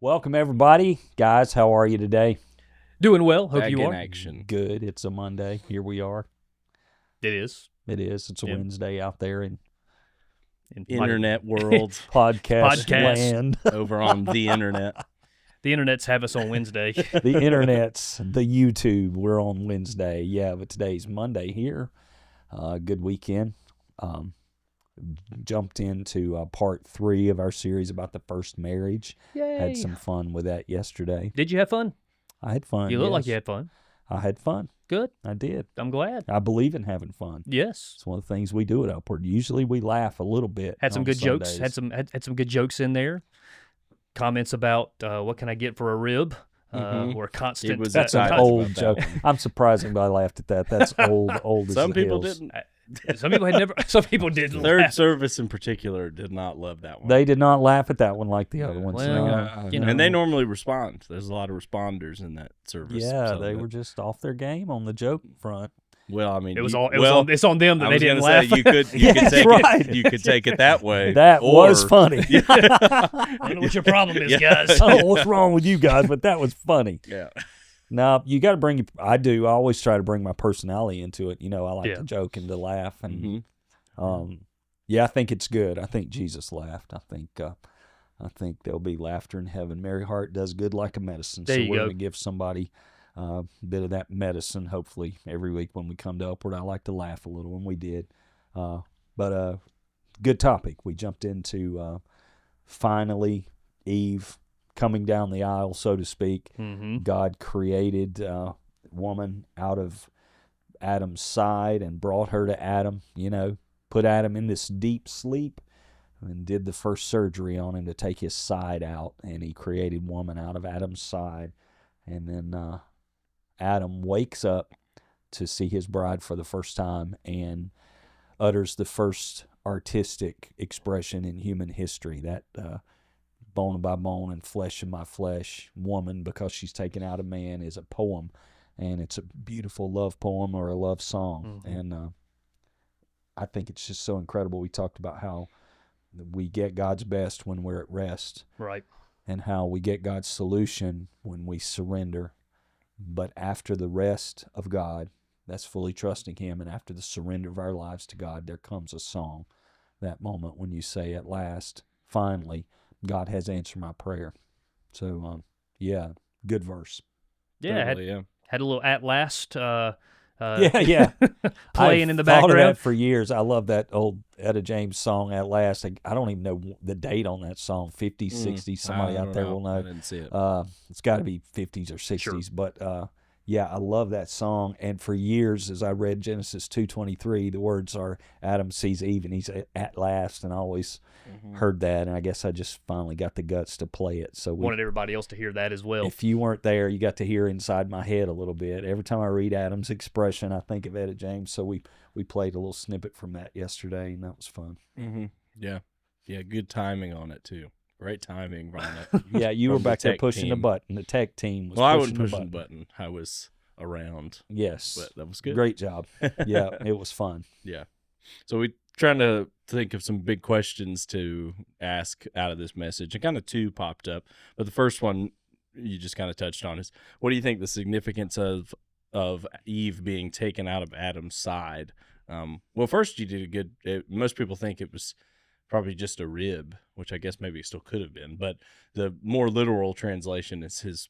Welcome, everybody. Guys, how are you today? Doing well. Hope Back you in are. action. Good. It's a Monday. Here we are. It is. It is. It's a Yeah. Wednesday out there in Internet world podcast Podcast. land. over on the internet. The internets have us on Wednesday. The internet's, the YouTube. We're on Wednesday. Yeah, but today's Monday here. Good weekend. Jumped into part 3 of our series about the first marriage. Yay. Had some fun with that yesterday. Did you have fun? I had fun. You look like yes. you had fun. I had fun. Good. I did. I'm glad. I believe in having fun. Yes. It's one of the things we do at Upward. Usually we laugh a little bit. Had some on good jokes. Sundays. Had some good jokes in there. Comments about what can I get for a rib? Or constant. It was That's an excited old about that joke. one. I'm surprised anybody laughed at that. That's old as Some the people hills. didn't. Some people had never. Some people did. Third laugh. service in particular did not love that one. They did not laugh at that one like the other ones. Well, No. you know. And they normally respond. There's a lot of responders in that service. Yeah, so they that- were just off their game on the joke front. Well, I mean, It was you- all. It well, was on, it's on them that I they was didn't gonna laugh. say you could Yeah, take that's right. it. You could take it that way. That was or- funny. I don't know what your problem is, guys. Oh, what's wrong with you guys? But that was funny. Yeah. No, you got to bring. I do. I always try to bring my personality into it. You know, I like Yeah. to joke and to laugh, and Mhm. yeah, I think it's good. I think Jesus laughed. I think there'll be laughter in heaven. Merry heart does good like a medicine. There So you we're go. going to give somebody a bit of that medicine. Hopefully, every week when we come to Upward, I like to laugh a little, and we did. But good topic. We jumped into finally Eve coming down the aisle, so to speak. Mm-hmm. God created woman out of Adam's side and brought her to Adam, put Adam in this deep sleep and did the first surgery on him to take his side out. And he created woman out of Adam's side. And then Adam wakes up to see his bride for the first time and utters the first artistic expression in human history, that bone by bone and flesh of my flesh woman, because she's taken out of man, is a poem, and it's a beautiful love poem or a love song. Mhm. And I think it's just so incredible. We talked about how we get God's best when we're at rest, Right. and how we get God's solution when we surrender. But after the rest of God, that's fully trusting Him, and after the surrender of our lives to God, there comes a song, that moment when you say, at last, finally, God has answered my prayer. So, yeah, good verse. Yeah. Totally, yeah. Had a little at last. Yeah. Playing I've in the thought of background. that for years. I love that old Etta James song, At Last. I don't even know the date on that song, 50s, 60s. Somebody I out don't there will I know. didn't see it. It's got to be 50s or 60s. But, yeah, I love that song. And for years, as I read Genesis 2:23, the words are Adam sees Eve and he's at last. And I always heard that. And I guess I just finally got the guts to play it. So Wanted everybody else to hear that as well. if you weren't there, you got to hear inside my head a little bit. Every time I read Adam's expression, I think of Etta James. So we played a little snippet from that yesterday, and that was fun. Yeah. Yeah. Good timing on it too. Great timing on it. Yeah, you were From the back there tech pushing the team. button. The tech team was Well, I pushing wasn't the pushing button. the button. I was around, Yes. but that was good. Great job. Yeah, it was fun. Yeah. So we trying to think of some big questions to ask out of this message, and kind of two popped up. But the first one you just kind of touched on is, what do you think the significance of Eve being taken out of Adam's side? Well, first you did a good. Most people think it was probably just a rib, which I guess maybe it still could have been, but the more literal translation is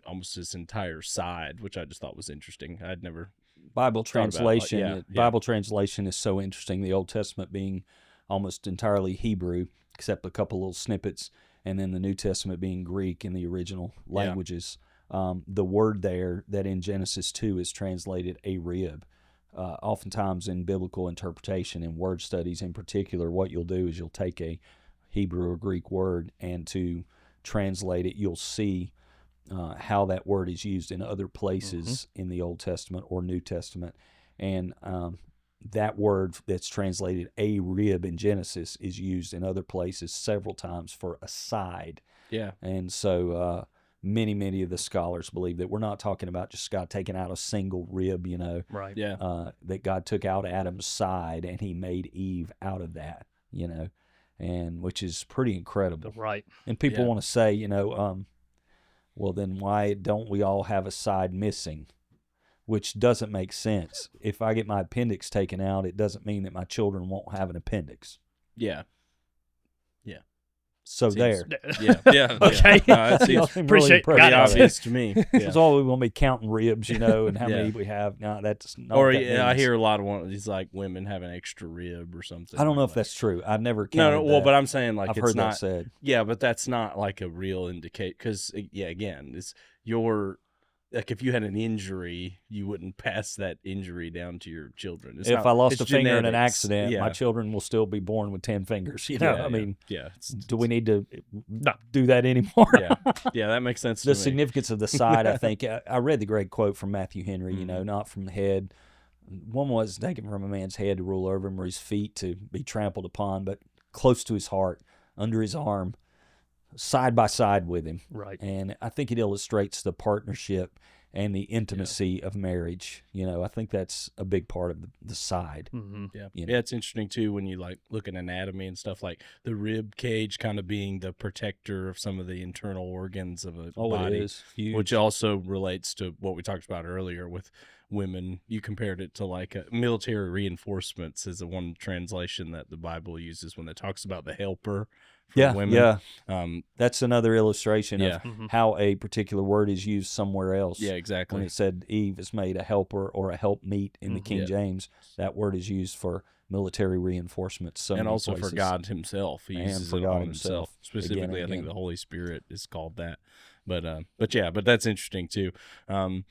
almost his entire side, which I just thought was interesting. I'd never. Bible Thought about it, like, translation. yeah. Bible translation is so interesting. The Old Testament being almost entirely Hebrew, except a couple little snippets, and then the New Testament being Greek in the original languages. The word there that in Genesis 2 is translated a rib. Oftentimes in biblical interpretation and word studies in particular, what you'll do is you'll take a Hebrew or Greek word, and to translate it, you'll see how that word is used in other places in the Old Testament or New Testament. And that word that's translated a rib in Genesis is used in other places several times for a side. Yeah. And so many of the scholars believe that we're not talking about just God taking out a single rib, Right. Yeah. that God took out Adam's side and he made Eve out of that, and which is pretty incredible. Right. And people Yeah. want to say, Well, then why don't we all have a side missing? Which doesn't make sense. If I get my appendix taken out, it doesn't mean that my children won't have an appendix. Yeah. So Seems- there. Yeah. Okay. No, it seems Y'all seem Appreciate- impressed pretty got by it. that. obvious to me. Yeah. It's all we want to be counting ribs, and how Yeah. many we have. No, that's not Or what that yeah, I means. hear a lot of these like women have an extra rib or something. I don't know if like- that's true. I've never no, counted well, that. but I'm saying like I've it's heard not. that said. Yeah, but that's not like a real indicate because again, it's your like if you had an injury, you wouldn't pass that injury down to your children. It's If not- I lost it's a finger in an genetics. accident, yeah. my children will still be born with 10 fingers. You Yeah, know, I yeah. mean, yeah, do we need to No. do that anymore? yeah, that makes sense. The to me. significance of the side, I think, I read the great quote from Matthew Henry, Mm-hmm. not from the head. One was taken from a man's head to rule over him, or his feet to be trampled upon, but close to his heart, under his arm, side by side with him. Right. And I think it illustrates the partnership and the intimacy of marriage. I think that's a big part of the side. Mm-hmm. Yeah, you know. yeah, it's interesting too when you like look at anatomy and stuff, like the rib cage kind of being the protector of some of the internal organs of a body. It is huge. Which also relates to what we talked about earlier with women. You compared it to like military reinforcements is the one translation that the Bible uses when it talks about the helper for women. Yeah. That's another illustration Yeah. of Mhm. how a particular word is used somewhere else. Yeah, When exactly. it said Eve is made a helper or a helpmeet in the Mhm. King Yeah. James, that word is used for military reinforcements. So And many also places. for God Himself, He And uses for it God on himself, Himself. Specifically, again I and think again. the Holy Spirit is called that. But that's interesting too. And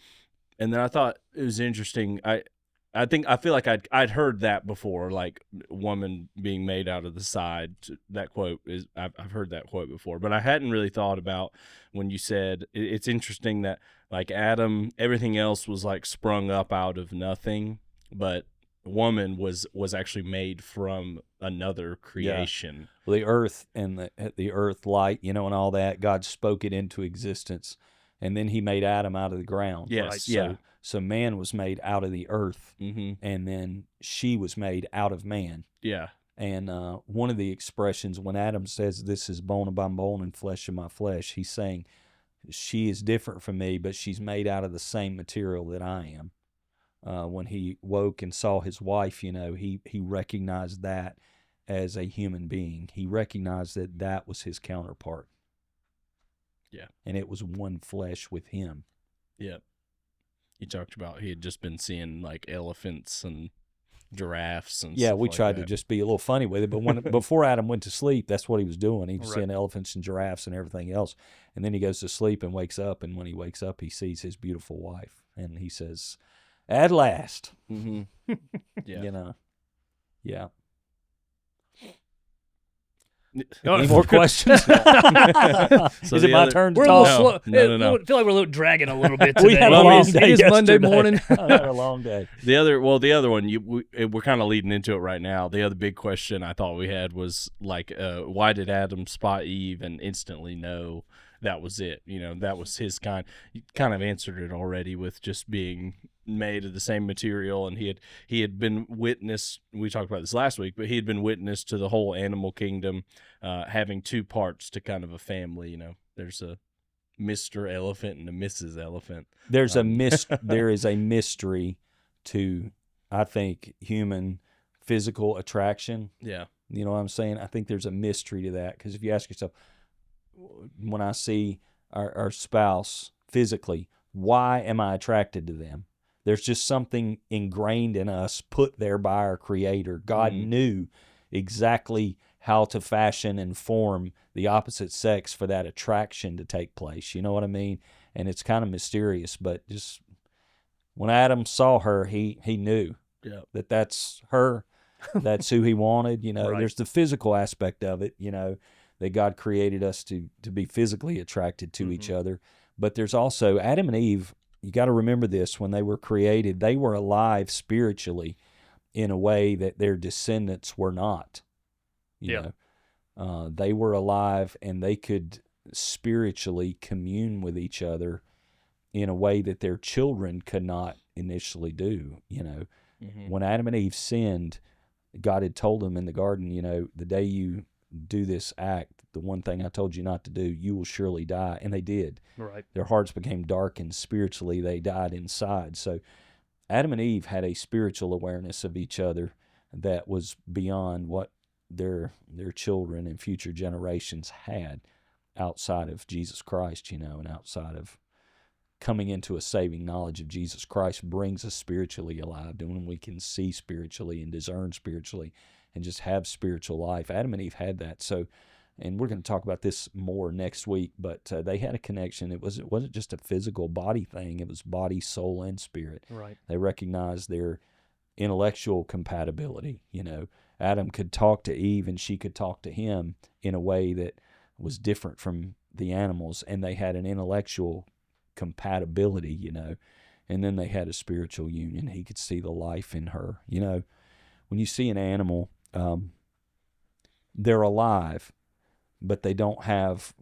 then I thought it was interesting. I feel like I'd heard that before, like woman being made out of the side. That quote is I've heard that quote before, but I hadn't really thought about when you said it's interesting that like Adam, everything else was like sprung up out of nothing, but woman was actually made from another creation. The earth and the earth light, and all that, God spoke it into existence. And then He made Adam out of the ground. Yes, right? yeah. So man was made out of the earth, Mm-hmm. and then she was made out of man. Yeah. And one of the expressions, when Adam says, "This is bone of my bone and flesh of my flesh," he's saying, she is different from me, but she's made out of the same material that I am. When he woke and saw his wife, he recognized that as a human being. He recognized that was his counterpart. Yeah. And it was one flesh with him. Yeah. He talked about he had just been seeing like elephants and giraffes and Yeah, stuff we like tried to that. just be a little funny with it, but before Adam went to sleep, that's what he was doing. He was Right. seeing elephants and giraffes and everything else. And then he goes to sleep and wakes up, and when he wakes up, he sees his beautiful wife, and he says, "At last." Mhm. Yeah. Yeah. Oh, Any more questions? So Is it the my other- turn to We're a talk? little slow. No. I feel like we're a little dragging a little bit today. We had a Well, I long mean, day. It is Monday yesterday. morning. I had a long day. The other one, we're kind of leading into it right now. The other big question I thought we had was like, why did Adam spot Eve and instantly know that was it? That was his kind. You kind of answered it already with just being made of the same material, and he had been witness. We talked about this last week, but he had been witness to the whole animal kingdom having two parts to kind of a family. There's a Mr. Elephant and a Mrs. Elephant. There is a mystery to, I think, human physical attraction. Yeah. You know what I'm saying? I think there's a mystery to that, because if you ask yourself, when I see our spouse physically, why am I attracted to them? There's just something ingrained in us, put there by our Creator. God knew exactly how to fashion and form the opposite sex for that attraction to take place. You know what I mean? And it's kind of mysterious, but just when Adam saw her, he knew Yeah. that that's her, that's who he wanted. Right. There's the physical aspect of it, that God created us to be physically attracted to each other. But there's also Adam and Eve. You got to remember this: when they were created, they were alive spiritually in a way that their descendants were not. You know, they were alive and they could spiritually commune with each other in a way that their children could not initially do. When Adam and Eve sinned, God had told them in the garden, the day you do this act, the one thing I told you not to do, you will surely die. And they did. Right. Their hearts became darkened spiritually. They died inside. So Adam and Eve had a spiritual awareness of each other that was beyond what their children and future generations had outside of Jesus Christ, and outside of coming into a saving knowledge of Jesus Christ brings us spiritually alive, when we can see spiritually and discern spiritually and just have spiritual life. Adam and Eve had that. So, and we're going to talk about this more next week, but they had a connection. It wasn't just a physical body thing. It was body, soul, and spirit. Right. They recognized their intellectual compatibility. Adam could talk to Eve and she could talk to him in a way that was different from the animals, and they had an intellectual compatibility, and then they had a spiritual union. He could see the life in her. When you see an animal, they're alive, but they don't have,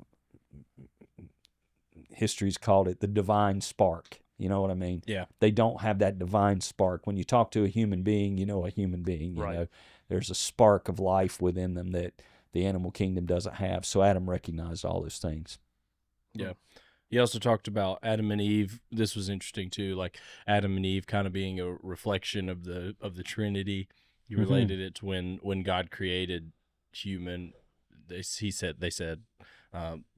history's called it the divine spark. You know what I mean? Yeah. They don't have that divine spark. When you talk to a human being, a human being, Right. There's a spark of life within them that the animal kingdom doesn't have. So Adam recognized all those things. Yeah. He also talked about Adam and Eve. This was interesting too, like Adam and Eve kind of being a reflection of the Trinity. He related it to when God created human. They said,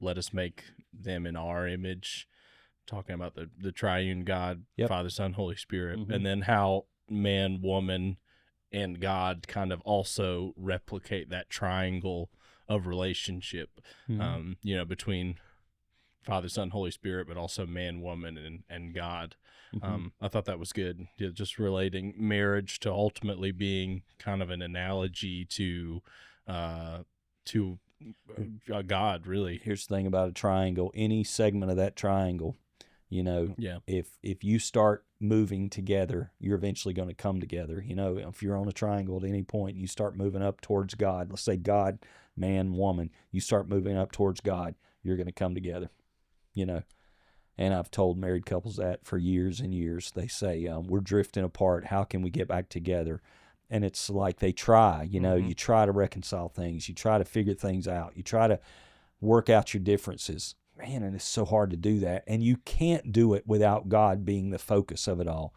let us make them in our image, talking about the triune God, Yep. Father, Son, Holy Spirit, Mhm. and then how man, woman, and God kind of also replicate that triangle of relationship, between Father, Son, Holy Spirit, but also man, woman, and God. I thought that was good. Just relating marriage to ultimately being kind of an analogy to God, really. Here's the thing about a triangle. Any segment of that triangle, Yeah. if you start moving together, you're eventually going to come together. If you're on a triangle at any point and you start moving up towards God, let's say God, man, woman, you start moving up towards God, you're going to come together, And I've told married couples that for years and years. They say, we're drifting apart. How can we get back together? And it's like they try, you try to reconcile things. You try to figure things out. You try to work out your differences. Man, and it's so hard to do that. And you can't do it without God being the focus of it all.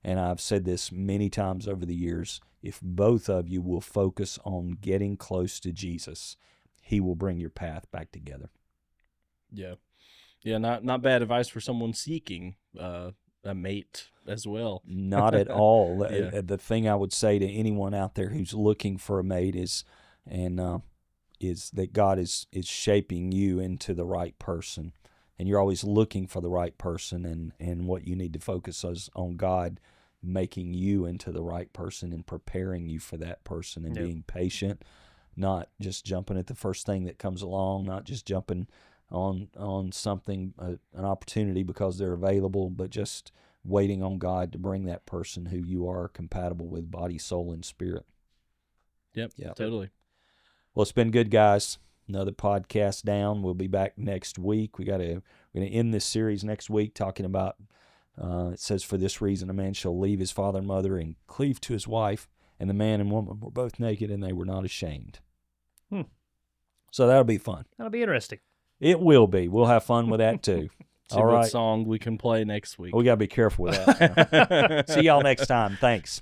And I've said this many times over the years. If both of you will focus on getting close to Jesus, he will bring your path back together. Yeah. Yeah, not bad advice for someone seeking a mate as well. Not at all. Yeah. The thing I would say to anyone out there who's looking for a mate is that God is shaping you into the right person. And you're always looking for the right person, and what you need to focus is on God making you into the right person and preparing you for that person, and being patient, not just jumping at the first thing that comes along, not just jumping on something, an opportunity because they're available, but just waiting on God to bring that person who you are compatible with, body, soul, and spirit. Yep. Totally. Well, it's been good, guys. Another podcast down. We'll be back next week. We're going to end this series next week talking about, it says, for this reason a man shall leave his father and mother and cleave to his wife, and the man and woman were both naked and they were not ashamed. So that'll be fun. That'll be interesting. It will be. We'll have fun with that too. See All what right. song we can play next week. We got to be careful with that. See y'all next time. Thanks.